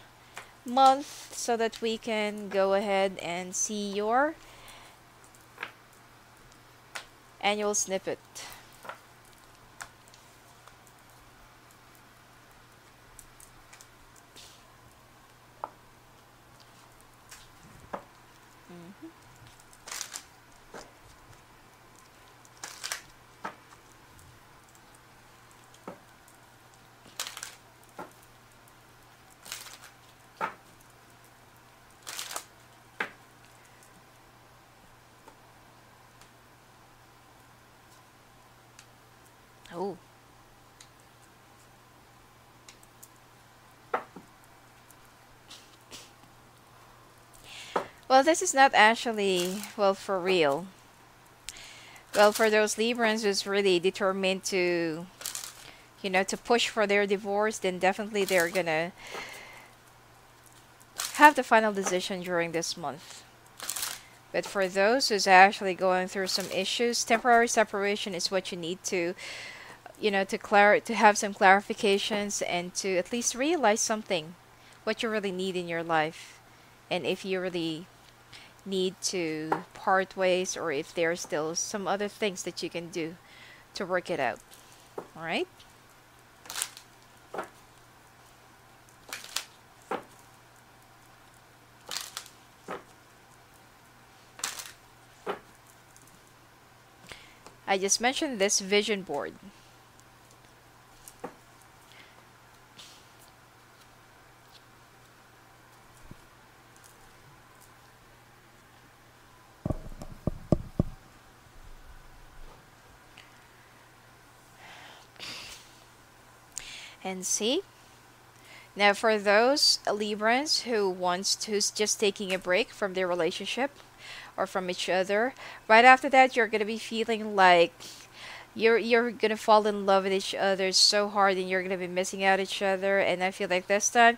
month so that we can go ahead and see your annual snippet. Oh. Well, this is not actually, well, for real. Well, for those Librans who's really determined to, to push for their divorce, then definitely they're gonna have the final decision during this month. But for those who's actually going through some issues, temporary separation is what you need to, to have some clarifications and to at least realize something, what you really need in your life, and if you really need to part ways, or if there are still some other things that you can do to work it out. All right. I just mentioned this vision board. And see, now for those Librans who's just taking a break from their relationship, or from each other. Right after that, you're gonna be feeling like you're gonna fall in love with each other so hard, and you're gonna be missing out each other. And I feel like this time,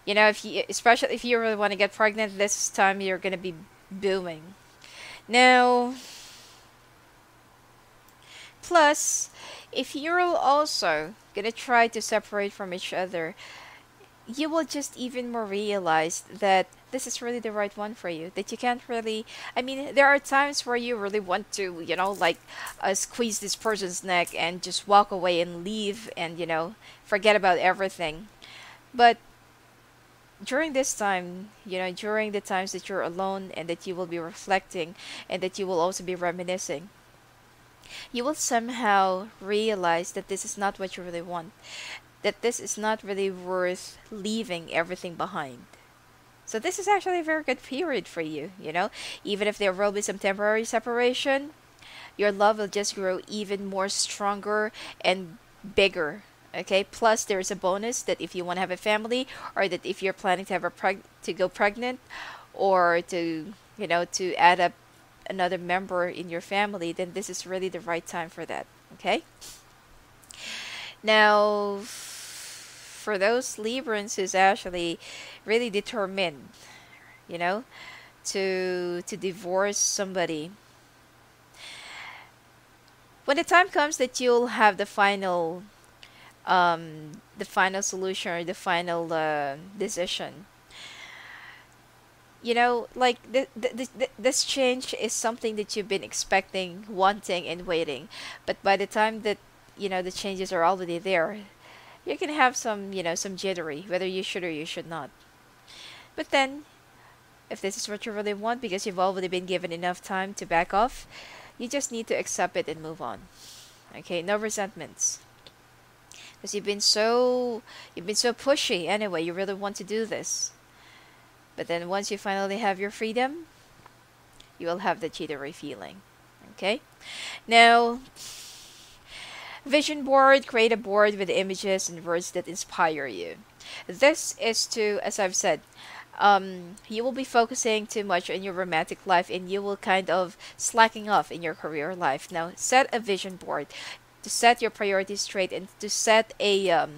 if you, especially if you really want to get pregnant, this time you're gonna be booming. Now, plus, if you're also gonna try to separate from each other, you will just even more realize that this is really the right one for you. That you can't really, I mean, there are times where you really want to, like squeeze this person's neck and just walk away and leave and, forget about everything. But during this time, during the times that you're alone and that you will be reflecting and that you will also be reminiscing, you will somehow realize that this is not what you really want, that this is not really worth leaving everything behind. So this is actually a very good period for you, Even if there will be some temporary separation, your love will just grow even more stronger and bigger. Okay? Plus there's a bonus that if you want to have a family, or that if you're planning to have to go pregnant, or to, to add up another member in your family, then this is really the right time for that. Okay? Now, for those Librans who's actually really determined, to divorce somebody, when the time comes that you'll have the final solution, or the final decision, like this change is something that you've been expecting, wanting, and waiting. But by the time that the changes are already there, you can have some jittery whether you should or you should not. But then, if this is what you really want, because you've already been given enough time to back off, you just need to accept it and move on. Okay, no resentments, because you've been so pushy anyway. You really want to do this, but then once you finally have your freedom, you will have the jittery feeling. Okay, now, vision board: create a board with images and words that inspire you. This is to, as I've said, you will be focusing too much on your romantic life, and you will kind of slacking off in your career life. Now, set a vision board to set your priorities straight, and to set a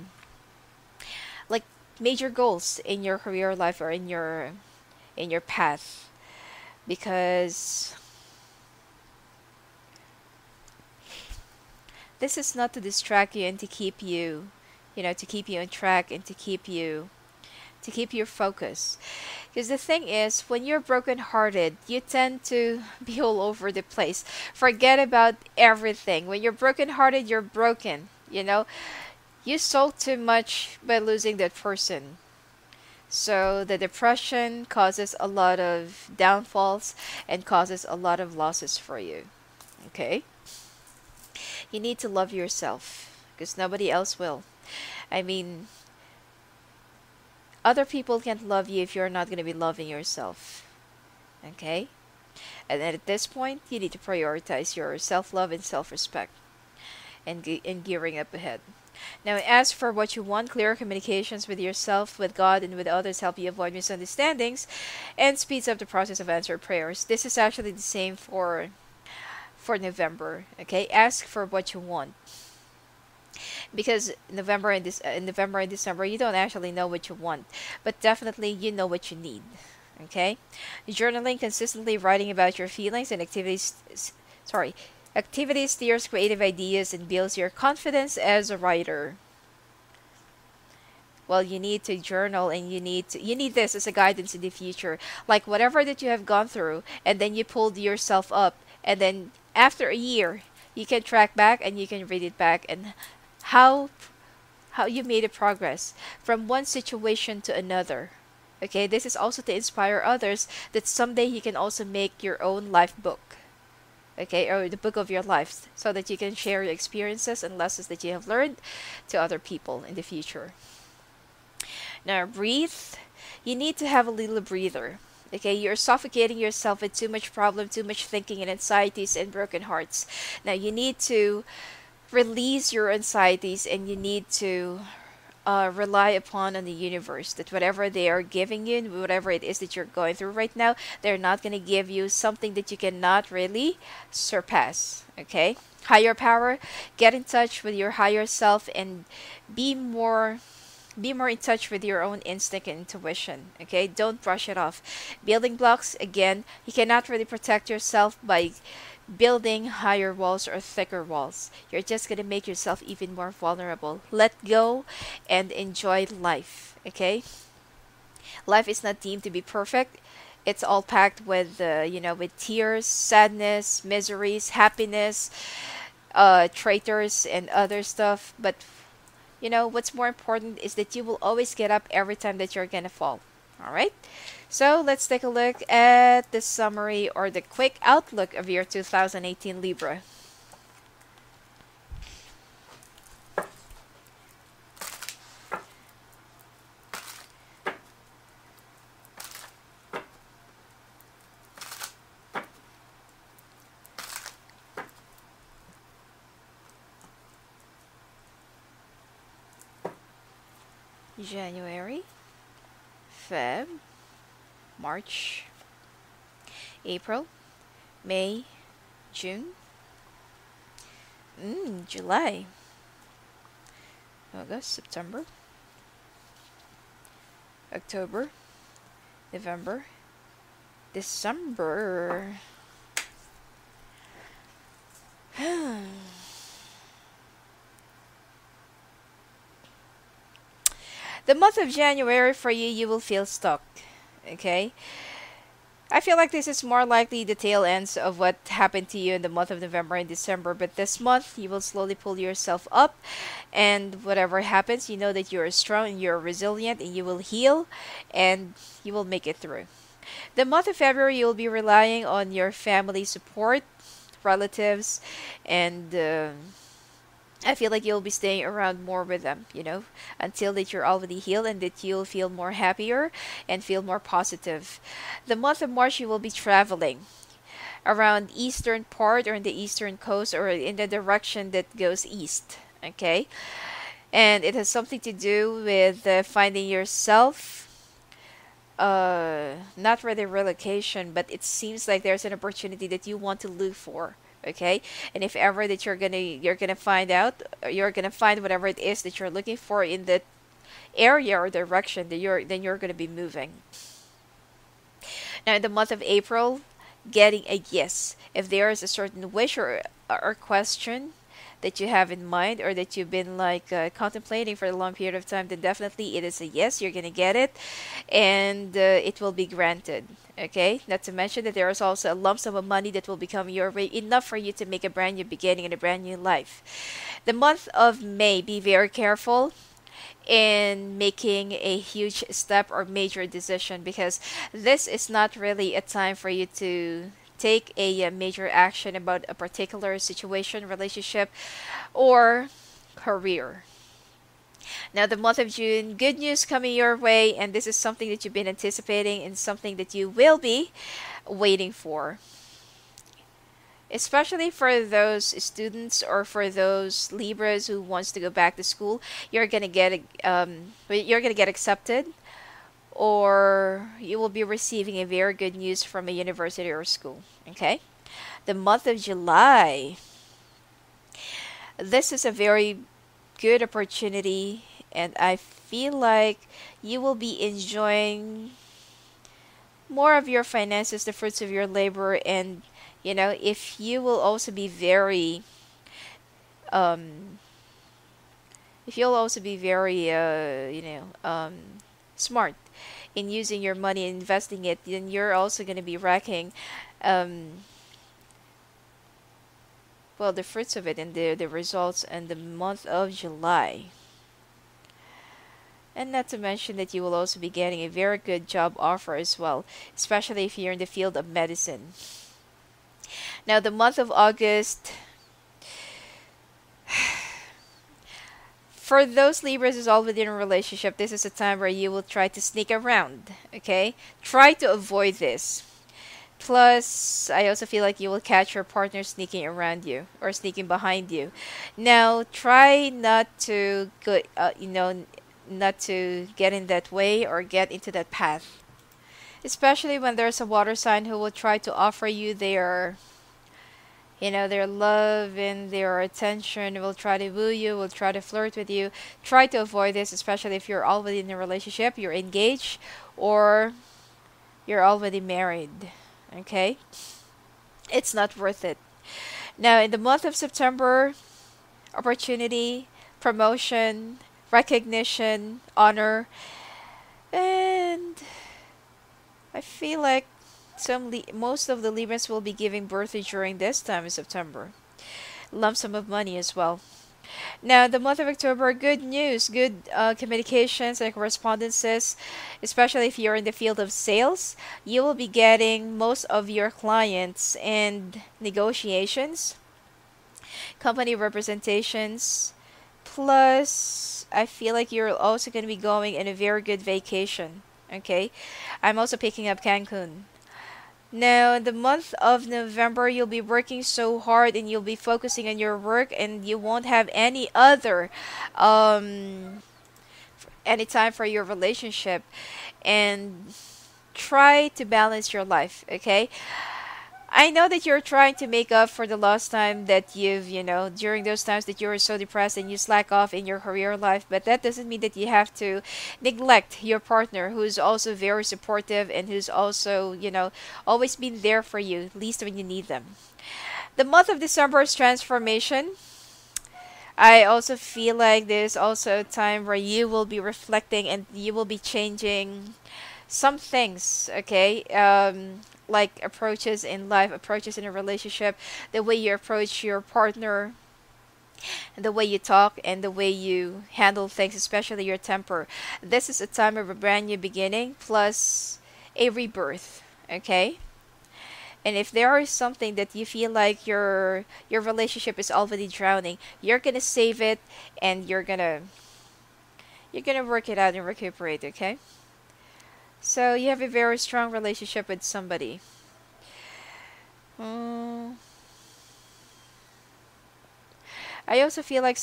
like major goals in your career life, or in your path, because this is not to distract you and to keep you, to keep you on track, and to keep your focus. Because the thing is, when you're brokenhearted, you tend to be all over the place. Forget about everything. When you're brokenhearted, you're broken. You sold too much by losing that person. So the depression causes a lot of downfalls and causes a lot of losses for you. Okay? You need to love yourself, because nobody else will. I mean, other people can't love you if you're not going to be loving yourself. Okay? And then at this point, you need to prioritize your self-love and self-respect, and gearing up ahead. Now, as for what you want, clear communications with yourself, with God, and with others help you avoid misunderstandings and speeds up the process of answered prayers. This is actually the same for November. Okay? Ask for what you want. Because November and December, you don't actually know what you want, but definitely you know what you need. Okay? Journaling, consistently writing about your feelings and activities steers creative ideas and builds your confidence as a writer. Well, you need to journal, and you need this as a guidance in the future. Like whatever that you have gone through, and then you pulled yourself up, and then after a year, you can track back and you can read it back, and how you made a progress from one situation to another. Okay, this is also to inspire others that someday you can also make your own life book. Okay, or the book of your life, so that you can share your experiences and lessons that you have learned to other people in the future. Now, breathe. You need to have a little breather. Okay, you're suffocating yourself with too much problem, too much thinking, and anxieties and broken hearts. Now, you need to release your anxieties, and you need to rely upon on the universe, that whatever they are giving you, whatever it is that you're going through right now, they're not going to give you something that you cannot really surpass. Okay, higher power, get in touch with your higher self and be more be more in touch with your own instinct and intuition. Okay, don't brush it off. Building blocks, again, you cannot really protect yourself by building higher walls or thicker walls. You're just going to make yourself even more vulnerable. Let go and enjoy life. Okay, life is not deemed to be perfect. It's all packed with with tears, sadness, miseries, happiness, traitors and other stuff. But what's more important is that you will always get up every time that you're gonna fall. All right, so let's take a look at the summary or the quick outlook of year 2018 Libra. January, Feb, March, April, May, June, July, August, September, October, November, December. The month of January for you, you will feel stuck. Okay? I feel like this is more likely the tail ends of what happened to you in the month of November and December. But this month, you will slowly pull yourself up. And whatever happens, you know that you're strong and you're resilient and you will heal and you will make it through. The month of February, you'll be relying on your family support, relatives, and I feel like you'll be staying around more with them, until that you're already healed and that you'll feel more happier and feel more positive. The month of March, you will be traveling around eastern part or in the eastern coast or in the direction that goes east. Okay, and it has something to do with finding yourself. Not really relocation, but it seems like there's an opportunity that you want to look for. Okay, and if ever that you're gonna find whatever it is that you're looking for in that area or direction, that you're gonna be moving. Now in the month of April, getting a yes. If there is a certain wish or question that you have in mind or that you've been contemplating for a long period of time, then definitely it is a yes. You're gonna get it, and it will be granted. Okay, not to mention that there is also a lump sum of money that will become your way, enough for you to make a brand new beginning and a brand new life. The month of May, be very careful in making a huge step or major decision, because this is not really a time for you to take a major action about a particular situation, relationship, or career. Now, the month of June, good news coming your way, and this is something that you've been anticipating and something that you will be waiting for. Especially for those students or for those Libras who wants to go back to school, you're gonna get accepted, or you will be receiving a very good news from a university or school. Okay, the month of July. This is a very good opportunity, and I feel like you will be enjoying more of your finances, the fruits of your labor, and if you will also be very if you'll also be very smart in using your money and investing it, then you're also going to be racking the fruits of it and the results in the month of July. And not to mention that you will also be getting a very good job offer as well, especially if you're in the field of medicine. Now, the month of August, for those Libras who's all within a relationship, this is a time where you will try to sneak around, okay? Try to avoid this. Plus, I also feel like you will catch your partner sneaking around you or sneaking behind you. Now, try not to go, not to get in that way or get into that path. Especially when there's a water sign who will try to offer you their, their love and their attention, will try to woo you, will try to flirt with you. Try to avoid this, especially if you're already in a relationship, you're engaged, or you're already married. Okay? It's not worth it. Now, in the month of September, opportunity, promotion, recognition, honor, and I feel like most of the Librans will be giving birth during this time in September. Lump sum of money as well. Now, the month of October, good news, good communications and correspondences, especially if you're in the field of sales. You will be getting most of your clients and negotiations, company representations, plus I feel like you're also going to be going in a very good vacation. Okay, I'm also picking up Cancun. Now, in the month of November, you'll be working so hard and you'll be focusing on your work, and you won't have um, any time for your relationship. And try to balance your life, okay? I know that you're trying to make up for the lost time that during those times that you were so depressed and you slack off in your career life, but that doesn't mean that you have to neglect your partner, who's also very supportive and who's also, always been there for you, at least when you need them. The month of December is transformation. I also feel like there's also a time where you will be reflecting and you will be changing some things, okay? Like approaches in life, approaches in a relationship, the way you approach your partner, the way you talk, and the way you handle things, especially your temper. This is a time of a brand new beginning plus a rebirth, okay? And if there is something that you feel like your relationship is already drowning, you're gonna save it and you're gonna work it out and recuperate, okay? So you have a very strong relationship with somebody. I also feel like,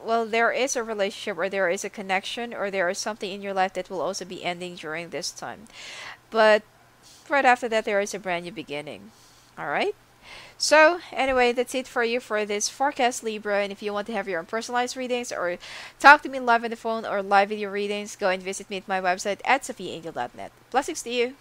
well, there is a relationship or there is a connection or there is something in your life that will also be ending during this time. But right after that, there is a brand new beginning. Alright? So, anyway, that's it for you for this forecast, Libra. And if you want to have your own personalized readings or talk to me live on the phone or live video readings, go and visit me at my website at sophiaangel.net. Blessings to you.